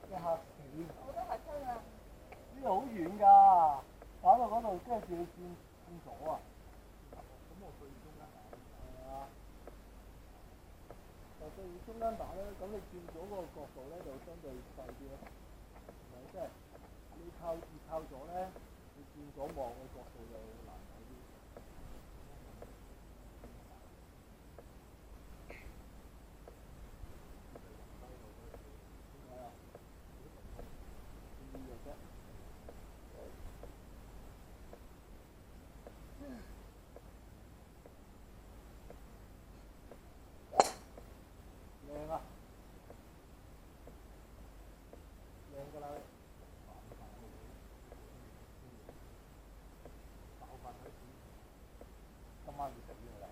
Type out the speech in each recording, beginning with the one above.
一嚇死！我都嚇親啊！呢度好遠㗎，打到嗰度跟住要轉左啊！咁我對中間打。係啊。就對中間打咧，咁你轉左嗰個角度咧就相對細啲咯。係即係你越靠左咧，你轉左望嘅角度就難睇啲。點解啊？點嘅啫？靚啊！靚㗎啦！今晚要死㗎啦！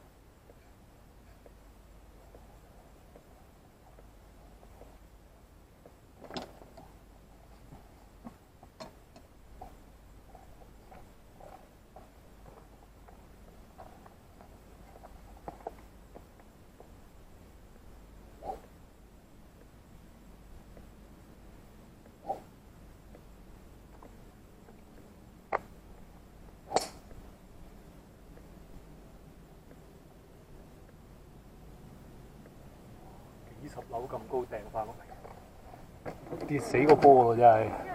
幾十樓咁高掟翻落嚟，跌死個波喎真係〜